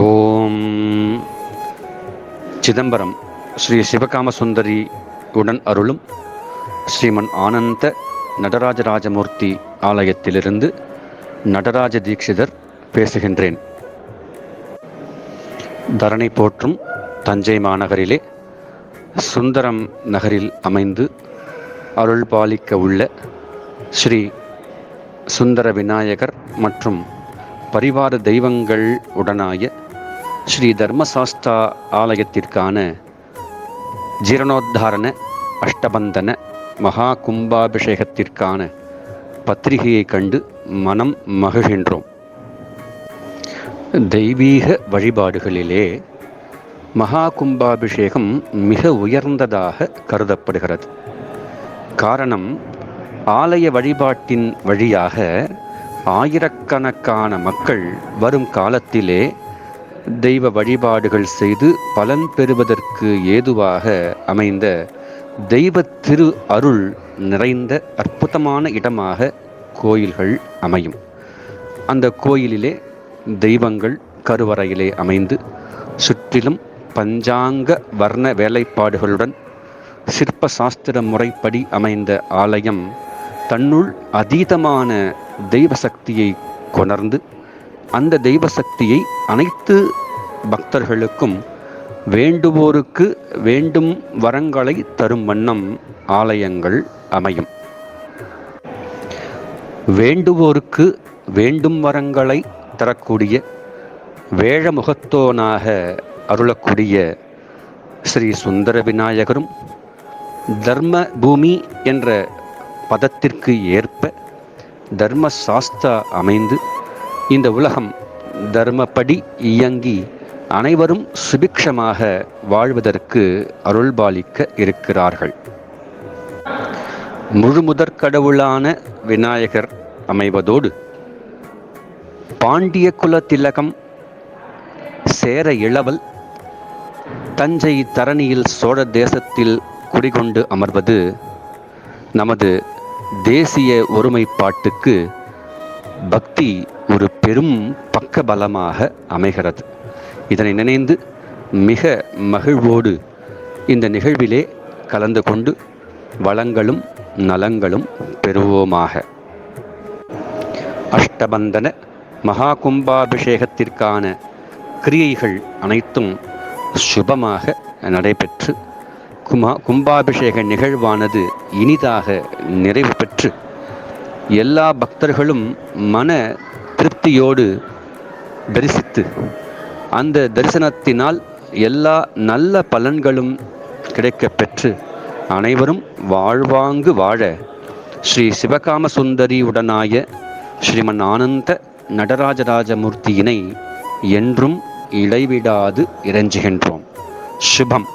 ஓம் சிதம்பரம் ஸ்ரீ சிவகாமசுந்தரி உடன் அருளும் ஸ்ரீமன் ஆனந்த நடராஜராஜமூர்த்தி ஆலயத்திலிருந்து நடராஜ தீட்சிதர் பேசுகின்றேன். தரணை போற்றும் தஞ்சை மாநகரிலே சுந்தரம் நகரில் அமைந்து அருள் பாலிக்க உள்ள ஸ்ரீ சுந்தர விநாயகர் மற்றும் பரிவார தெய்வங்கள் உடனாய ஸ்ரீ தர்மசாஸ்தா ஆலயத்திற்கான ஜீரணோத்தாரண அஷ்டபந்தன மகா கும்பாபிஷேகத்திற்கான பத்திரிகையை கண்டு மனம் மகிழ்கின்றோம். தெய்வீக வழிபாடுகளிலே மகா கும்பாபிஷேகம் மிக உயர்ந்ததாக கருதப்படுகிறது. காரணம், ஆலய வழிபாட்டின் வழியாக ஆயிரக்கணக்கான மக்கள் வரும் காலத்திலே தெய்வ வழிபாடுகள் செய்து பலன் பெறுவதற்கு ஏதுவாக அமைந்த தெய்வ திரு அருள் நிறைந்த அற்புதமான இடமாக கோயில்கள் அமையும். அந்த கோயிலிலே தெய்வங்கள் கருவறையிலே அமைந்து சுற்றிலும் பஞ்சாங்க வர்ண வேலைப்பாடுகளுடன் சிற்ப சாஸ்திர முறைப்படி அமைந்த ஆலயம் தன்னுள் அதீதமான தெய்வ சக்தியை கொணர்ந்து அந்த தெய்வ சக்தியை அனைத்து பக்தர்களுக்கும் வேண்டுவோருக்கு வேண்டும் வரங்களை தரும் வண்ணம் ஆலயங்கள் அமையும். வேண்டுவோருக்கு வேண்டும் வரங்களை தரக்கூடிய வேழமுகத்தோனாக அருளக்கூடிய ஸ்ரீ சுந்தர விநாயகரும் தர்ம பூமி என்ற பதத்திற்கு ஏற்ப தர்ம சாஸ்தா அமைந்து இந்த உலகம் தர்மப்படி இயங்கி அனைவரும் சுபிக்ஷமாக வாழ்வதற்கு அருள்பாலிக்க இருக்கிறார்கள். முழுமுதற் கடவுளான விநாயகர் அமைவதோடு பாண்டிய குல திலகம் சேர இளவல் தஞ்சை தரணியில் சோழ தேசத்தில் குடிகொண்டு அமர்வது நமது தேசிய ஒருமைப்பாட்டுக்கு பக்தி ஒரு பெரும் பக்கபலமாக அமைகிறது. இதனை நினைந்து மிக மகிழ்வோடு இந்த நிகழ்விலே கலந்து கொண்டு வளங்களும் நலங்களும் பெறுவோமாக. அஷ்டபந்தன மகா கும்பாபிஷேகத்திற்கான கிரியைகள் அனைத்தும் சுபமாக நடைபெற்று கும்பாபிஷேக நிகழ்வானது இனிதாக நிறைவு பெற்று எல்லா பக்தர்களும் மன திருப்தியோடு தரிசித்து அந்த தரிசனத்தினால் எல்லா நல்ல பலன்களும் கிடைக்கப் பெற்று அனைவரும் வாழ்வாங்கு வாழ ஸ்ரீ சிவகாமசுந்தரி உடனாய ஸ்ரீமன் ஆனந்த நடராஜராஜமூர்த்தியினை என்றும் இடைவிடாது இறைஞ்சுகின்றோம். சுபம்.